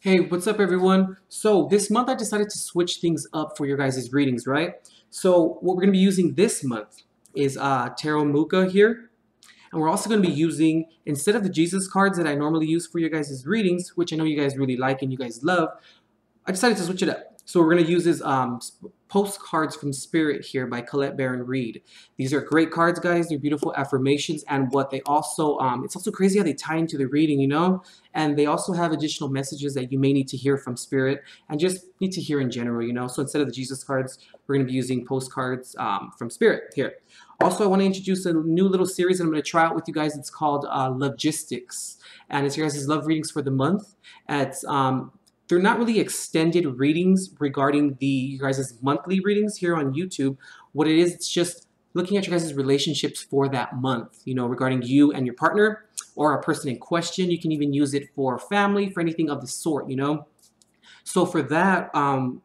Hey, what's up everyone? So this month I decided to switch things up for your guys' readings, right? So what we're going to be using this month is Tarot Mucha here. And we're also going to be using, instead of the Jesus cards that I normally use for your guys' readings, which I know you guys really like and you guys love, I decided to switch it up. So we're going to use this Postcards from Spirit here by Colette Baron-Reid. These are great cards, guys. They're beautiful affirmations, and what they also, it's also crazy how they tie into the reading, you know? And they also have additional messages that you may need to hear from Spirit and just need to hear in general, you know? So instead of the Jesus cards, we're going to be using Postcards from Spirit here. Also, I want to introduce a new little series that I'm going to try out with you guys. It's called xLoveGistix, and it's your guys' love readings for the month. It's they're not really extended readings regarding you guys' monthly readings here on YouTube. What it is, it's just looking at your guys' relationships for that month, you know, regarding you and your partner or a person in question. You can even use it for family, for anything of the sort, you know. So for that,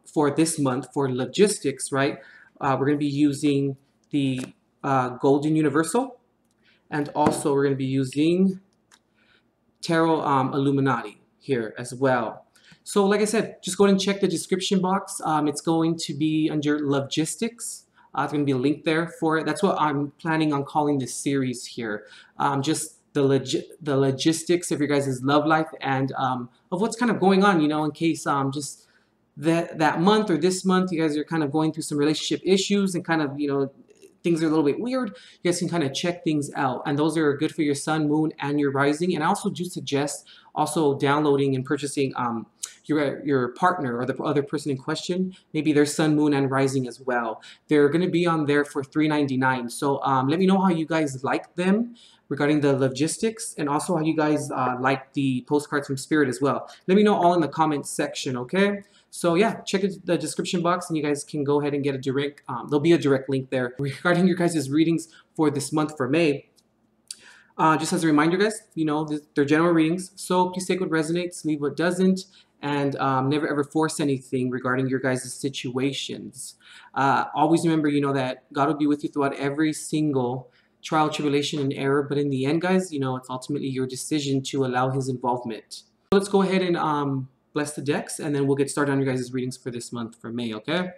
for this month, for xLoveGistix, right, we're going to be using the Golden Universal, and also we're going to be using Tarot Illuminati here as well. So like I said, just go ahead and check the description box. It's going to be under xLoveGistix. There's going to be a link there for it. That's what I'm planning on calling this series here. Just the logistics of your guys' love life and of what's kind of going on, you know, in case just that month or this month you guys are kind of going through some relationship issues and kind of, you know, things are a little bit weird. You guys can kind of check things out, and those are good for your sun, moon, and your rising. And I also do suggest also downloading and purchasing your partner or the other person in question, maybe their sun, moon, and rising as well. They're going to be on there for $3.99. So let me know how you guys like them regarding the logistics, and also how you guys like the postcards from Spirit as well. Let me know all in the comments section, okay? So yeah, check the description box and you guys can go ahead and get a direct, there'll be a direct link there regarding your guys' readings for this month for May. Just as a reminder, guys, you know, they're general readings, so please take what resonates, leave what doesn't, and never ever force anything regarding your guys' situations. Always remember, you know, that God will be with you throughout every single trial, tribulation, and error, but in the end, guys, you know, it's ultimately your decision to allow His involvement. So let's go ahead and bless the decks, and then we'll get started on your guys' readings for this month for May, okay?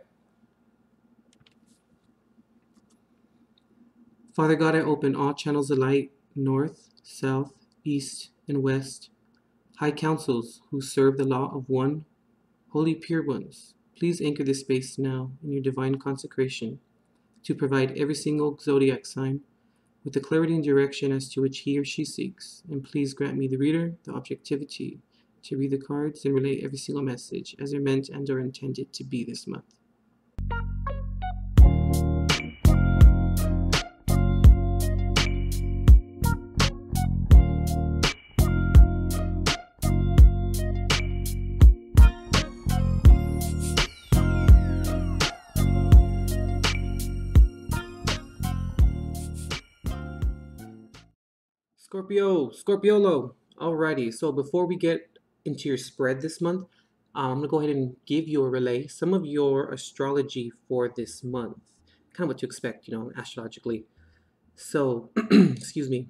Father God, I open all channels of light, north, south, east, and west. High councils who serve the law of one, holy pure ones, please anchor this space now in your divine consecration to provide every single zodiac sign with the clarity and direction as to which he or she seeks. And please grant me, the reader, the objectivity to read the cards and relay every single message as they're meant and are intended to be this month. Scorpiolo. Alrighty, so before we get into your spread this month, I'm going to go ahead and give you a relay some of your astrology for this month. Kind of what to expect, you know, astrologically. So, excuse me.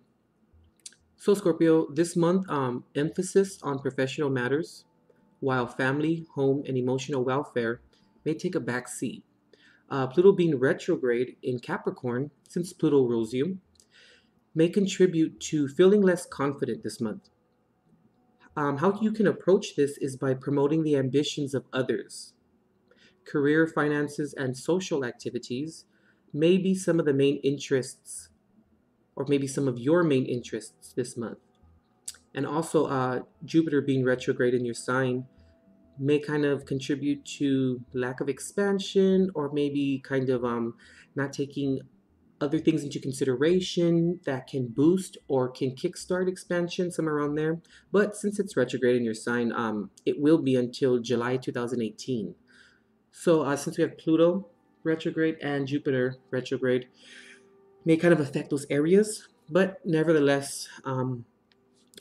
So Scorpio, this month, emphasis on professional matters, while family, home, and emotional welfare may take a back seat. Pluto being retrograde in Capricorn, since Pluto rules you, may contribute to feeling less confident this month. How you can approach this is by promoting the ambitions of others. Career, finances, and social activities may be some of the main interests, or maybe some of your main interests this month. And also, Jupiter being retrograde in your sign may kind of contribute to lack of expansion, or maybe kind of not taking other things into consideration that can boost or can kickstart expansion, somewhere around there. But since it's retrograde in your sign, it will be until July 2018. So since we have Pluto retrograde and Jupiter retrograde, may kind of affect those areas. But nevertheless, all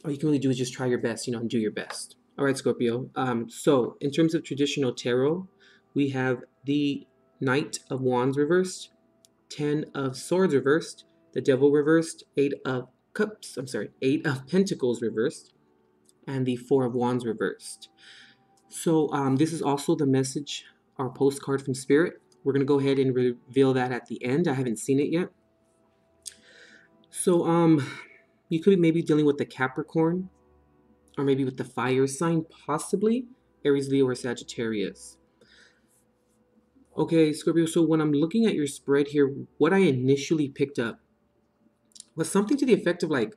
you can really do is just try your best, you know, and do your best. All right, Scorpio. So in terms of traditional tarot, we have the Knight of Wands reversed, 10 of Swords reversed, the Devil reversed, 8 of Pentacles reversed, and the Four of Wands reversed. So this is also the message, our postcard from Spirit. We're going to go ahead and reveal that at the end. I haven't seen it yet. So you could be maybe dealing with the Capricorn, or maybe with the fire sign, possibly Aries, Leo, or Sagittarius. Okay, Scorpio, so when I'm looking at your spread here, what I initially picked up was something to the effect of like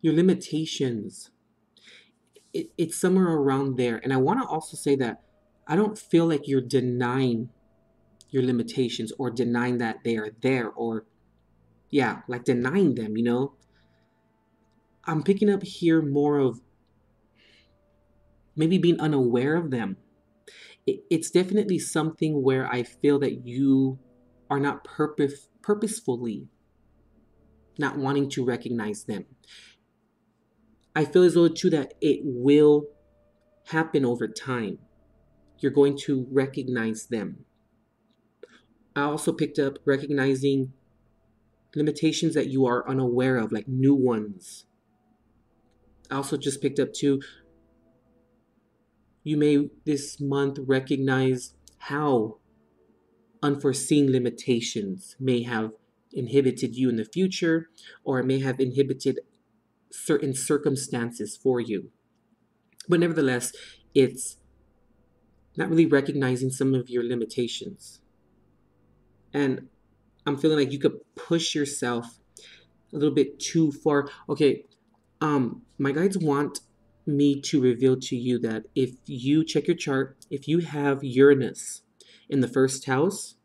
your limitations. It's somewhere around there. And I want to also say that I don't feel like you're denying your limitations or denying that they are there, or, yeah, like denying them, you know? I'm picking up here more of maybe being unaware of them. It's definitely something where I feel that you are not purposefully not wanting to recognize them. I feel as though too that it will happen over time. You're going to recognize them. I also picked up recognizing limitations that you are unaware of, like new ones. I also just picked up too, you may this month recognize how unforeseen limitations may have inhibited you in the future, or it may have inhibited certain circumstances for you. But nevertheless, it's not really recognizing some of your limitations. And I'm feeling like you could push yourself a little bit too far. Okay, my guides want me to reveal to you that if you check your chart, if you have Uranus in the first house,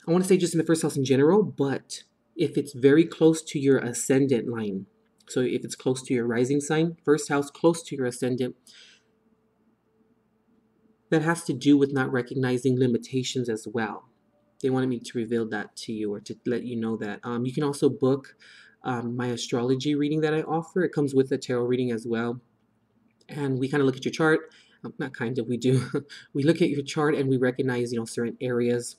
I want to say just in the first house in general, but if it's very close to your ascendant line, so if it's close to your rising sign, first house close to your ascendant, that has to do with not recognizing limitations as well. They wanted me to reveal that to you, or to let you know that. You can also book my astrology reading that I offer. It comes with a tarot reading as well. And we kind of look at your chart. Not kind of, we do. We look at your chart and we recognize, certain areas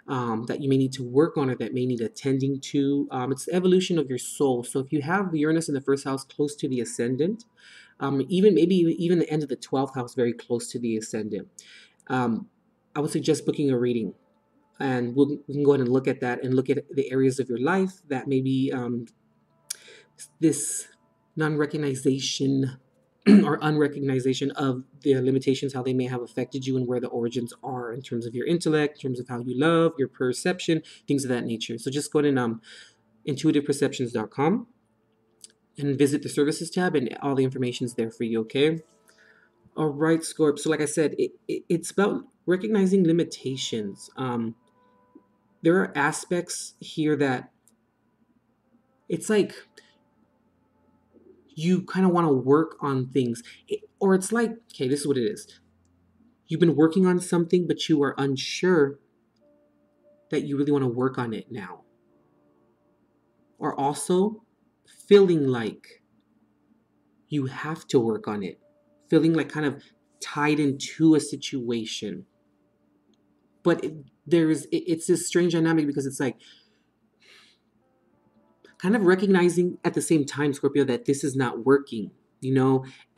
that you may need to work on, or that may need attending to. It's the evolution of your soul. So if you have Uranus in the first house close to the ascendant, even the end of the 12th house very close to the ascendant, I would suggest booking a reading. And we can go ahead and look at that and look at the areas of your life that maybe this non-recognition or unrecognition of the limitations, how they may have affected you, and where the origins are in terms of your intellect, in terms of how you love, your perception, things of that nature. So just go ahead and intuitiveperceptions.com and visit the services tab, and all the information is there for you, okay? All right, Scorp. So like I said, it's about recognizing limitations. There are aspects here that it's like you kind of want to work on things. Or it's like, okay, this is what it is. You've been working on something, but you are unsure that you really want to work on it now. Or also feeling like you have to work on it. Feeling like kind of tied into a situation. But it's this strange dynamic, because it's like kind of recognizing at the same time, Scorpio, that this is not working,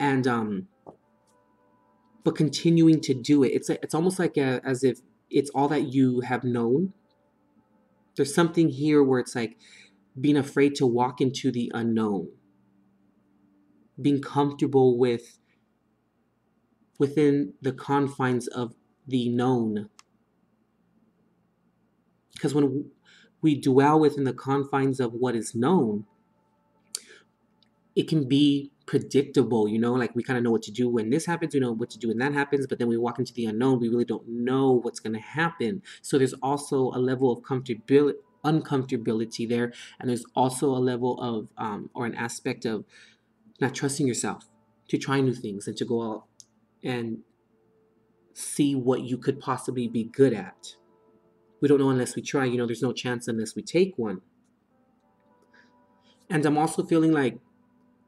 and but continuing to do it. It's almost like as if it's all that you have known. There's something here where it's like being afraid to walk into the unknown, being comfortable within the confines of the known. Because when we dwell within the confines of what is known, it can be predictable, like we kind of know what to do when this happens, we know what to do when that happens, but then we walk into the unknown, we really don't know what's going to happen. So there's also a level of uncomfortability there, and there's also a level of or an aspect of not trusting yourself to try new things and to go out and see what you could possibly be good at. We don't know unless we try. There's no chance unless we take one. And I'm also feeling like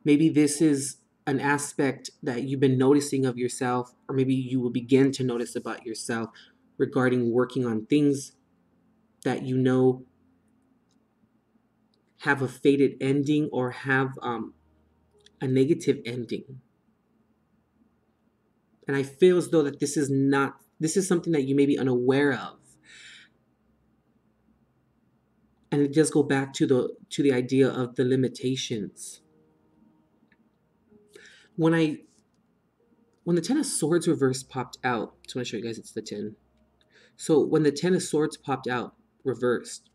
maybe this is an aspect that you've been noticing of yourself, or maybe you will begin to notice about yourself regarding working on things that have a fated ending, or have a negative ending. And I feel as though that this is something that you may be unaware of. And it does go back to the idea of the limitations. When the Ten of Swords reverse popped out, I just want to show you guys it's the 10. So when the Ten of Swords popped out, reversed,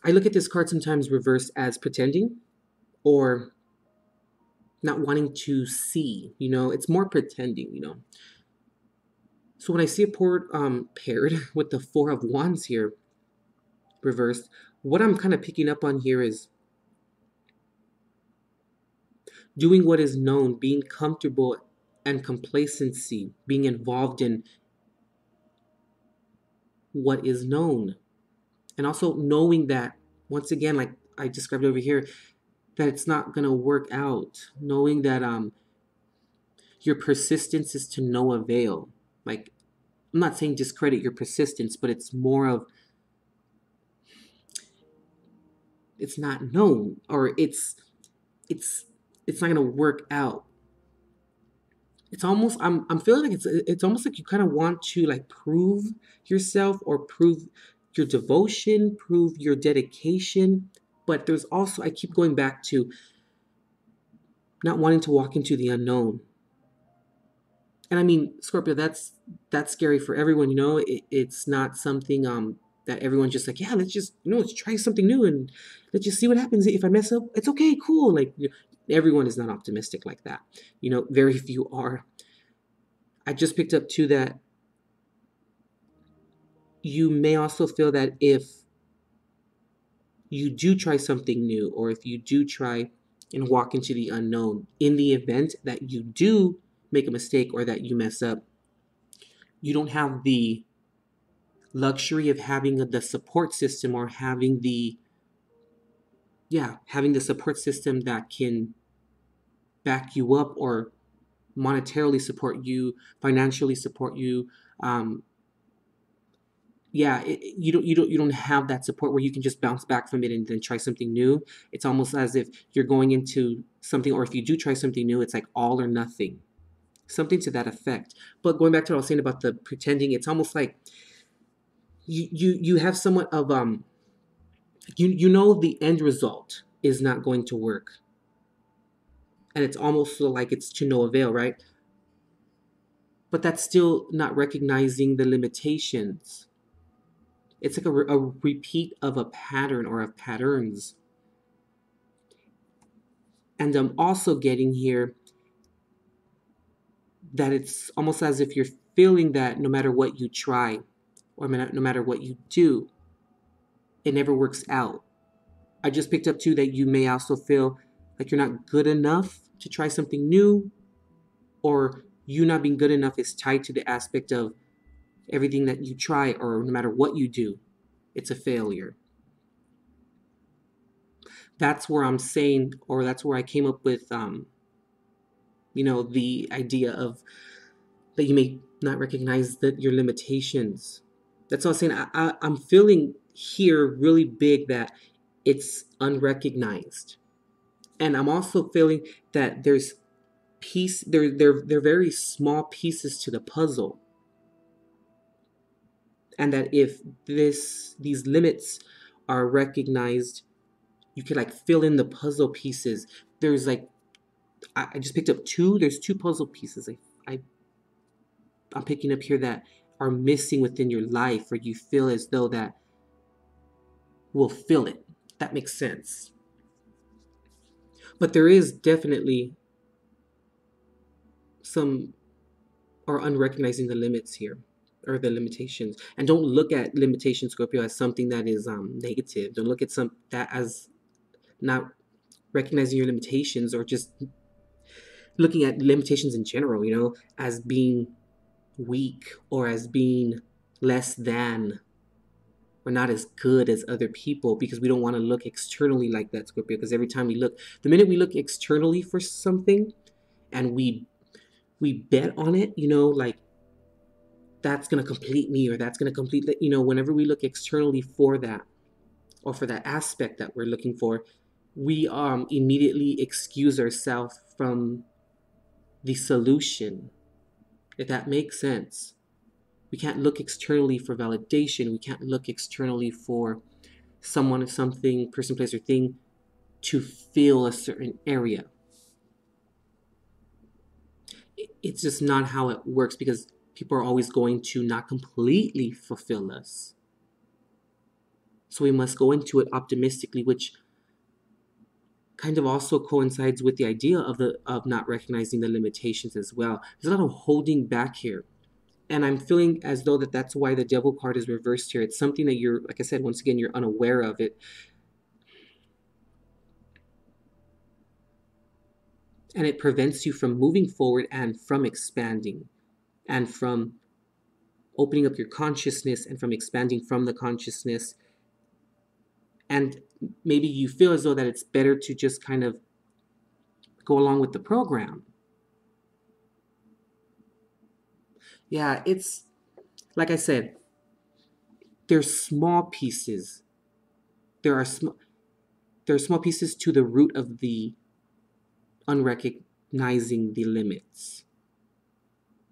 I look at this card sometimes reversed as pretending or not wanting to see, it's more pretending, So when I see it paired with the Four of Wands here, reversed, what I'm kind of picking up on here is doing what is known, being comfortable and complacency, being involved in what is known. And also knowing that, once again, like I described over here, that it's not going to work out. Knowing that your persistence is to no avail. Like, I'm not saying discredit your persistence, but it's more of, it's not known, or it's not going to work out. It's almost, I'm feeling like it's almost like you kind of want to like prove yourself or prove your devotion, prove your dedication. But there's also, I keep going back to not wanting to walk into the unknown. And I mean, Scorpio, that's scary for everyone, it's not something that everyone's just like, yeah, let's try something new and let's just see what happens. If I mess up, it's okay, cool. Like, everyone is not optimistic like that. Very few are. I just picked up too that you may also feel that if you do try something new, or if you do try and walk into the unknown, in the event that you do make a mistake or that you mess up, you don't have the luxury of having the support system, or having the support system that can back you up or monetarily support you, financially support you. You don't have that support where you can just bounce back from it and then try something new. It's almost as if you're going into something, or if you do try something new, it's like all or nothing, something to that effect. But going back to what I was saying about the pretending, it's almost like you have somewhat of the end result is not going to work, and it's almost like it's to no avail, right? But that's still not recognizing the limitations. It's like a repeat of a pattern or of patterns. And I'm also getting here that it's almost as if you're feeling that no matter what you try, or no matter what you do, it never works out. I just picked up too that you may also feel like you're not good enough to try something new, or you not being good enough is tied to the aspect of everything that you try, or no matter what you do, it's a failure. That's where I'm saying, or that's where I came up with, the idea of that you may not recognize your limitations. That's what I'm saying. I'm feeling here really big that it's unrecognized. And I'm also feeling that they're very small pieces to the puzzle. And that if these limits are recognized, you can like fill in the puzzle pieces. There's like, I just picked up there's two puzzle pieces I'm picking up here that are missing within your life, or you feel as though that will fill it. That makes sense. But there is definitely some, or unrecognizing the limits here, or the limitations. And don't look at limitations, Scorpio, as something that is negative. Don't look at that as not recognizing your limitations, or just looking at limitations in general, as being weak, or as being less than, or not as good as other people, because we don't want to look externally like that, Scorpio. Because every time the minute we look externally for something, and we bet on it, like that's going to complete me, or that's going to complete that, whenever we look externally for that, or for that aspect that we're looking for, we immediately excuse ourselves from the solution, if that makes sense. We can't look externally for validation. We can't look externally for someone, something, person, place, or thing to fill a certain area. It's just not how it works, because people are always going to not completely fulfill us. So we must go into it optimistically, which kind of also coincides with the idea of not recognizing the limitations as well. There's a lot of holding back here. And I'm feeling as though that's why the devil card is reversed here. It's something that you're, like I said, once again, you're unaware of it. And it prevents you from moving forward and from expanding and from opening up your consciousness and from expanding from the consciousness. And maybe you feel as though that it's better to just kind of go along with the program. Yeah, it's like I said, there's small pieces. There are small pieces to the root of the unrecognizing the limits.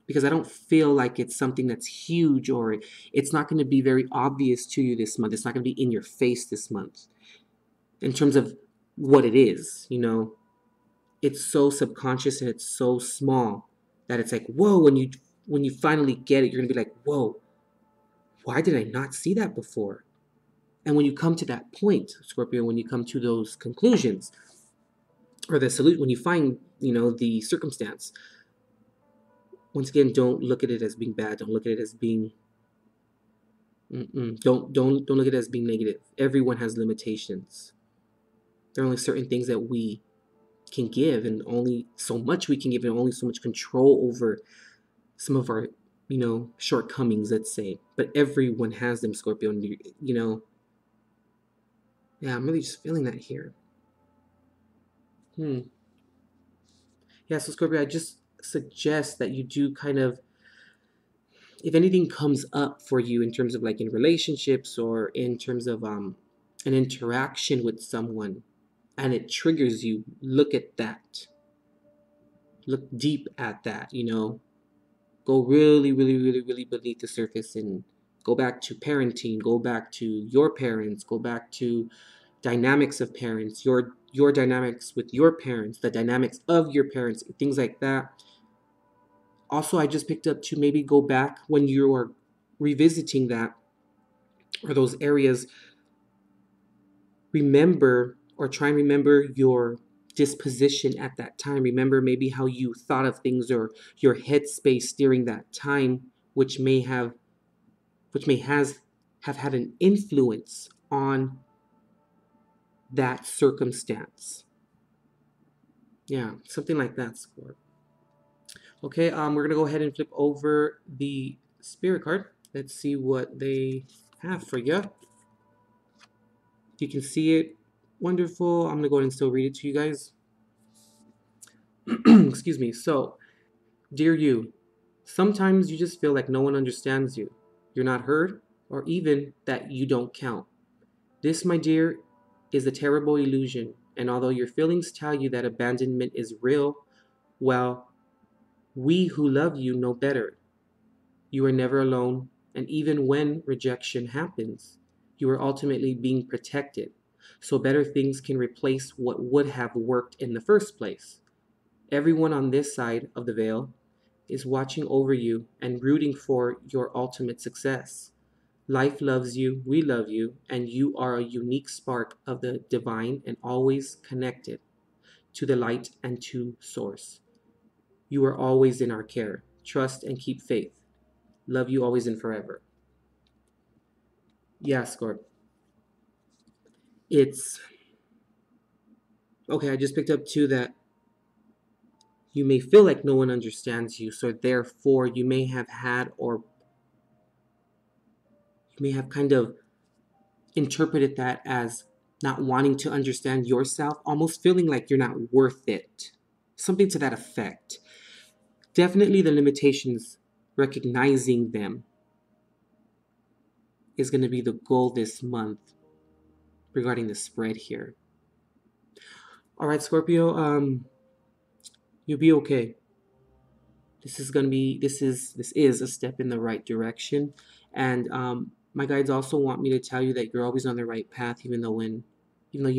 Because I don't feel like it's something that's huge, or it's not going to be very obvious to you this month. It's not going to be in your face this month in terms of what it is, you know. It's so subconscious and it's so small that it's like, whoa, when you finally get it, you're going to be like, whoa, why did I not see that before? And when you come to that point, Scorpio, when you come to those conclusions or the solution, when you find, you know, the circumstance, once again, don't look at it as being bad. Don't look at it as being don't look at it as being negative. Everyone has limitations. There are only certain things that we can give, and only so much we can give, and only so much control over some of our, you know, shortcomings, let's say. But everyone has them, Scorpio, and you know, yeah, I'm really just feeling that here. Yeah, so Scorpio, I just suggest that you do kind of, if anything comes up for you in terms of like in relationships or in terms of an interaction with someone, and it triggers you, look at that. Look deep at that, you know. Go really, really, really, really beneath the surface and go back to parenting, go back to your parents, go back to dynamics of parents, your dynamics with your parents, the dynamics of your parents, things like that. Also, I just picked up to maybe go back when you are revisiting that or those areas, remember or try and remember your disposition at that time. Remember maybe how you thought of things or your headspace during that time, which may have have had an influence on that circumstance. Yeah, something like that, Score. Okay, we're gonna go ahead and flip over the spirit card. Let's see what they have for you. You can see it. Wonderful. I'm gonna go ahead and still read it to you guys. Excuse me. So, dear you, sometimes you just feel like no one understands you. You're not heard, or even that you don't count. This, my dear, is a terrible illusion, and although your feelings tell you that abandonment is real, well, we who love you know better. You are never alone, and even when rejection happens, you are ultimately being protected, so better things can replace what would have worked in the first place. Everyone on this side of the veil is watching over you and rooting for your ultimate success. Life loves you, we love you, and you are a unique spark of the divine and always connected to the light and to Source. You are always in our care. Trust and keep faith. Love you always and forever. Yeah, Scorp. It's okay. I just picked up too that you may feel like no one understands you, so therefore you may have had, or you may have kind of interpreted that as not wanting to understand yourself, almost feeling like you're not worth it. Something to that effect. Definitely the limitations, recognizing them is going to be the goal this month regarding the spread here. All right, Scorpio, you'll be okay. This is a step in the right direction, and my guides also want me to tell you that you're always on the right path, even though you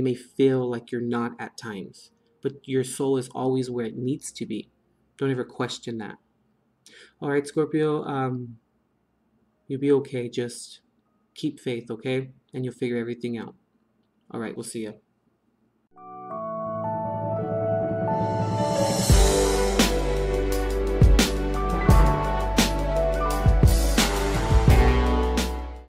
may feel like you're not at times, but your soul is always where it needs to be. Don't ever question that. All right, Scorpio, you'll be okay. Just keep faith, okay, and you'll figure everything out. All right, we'll see you.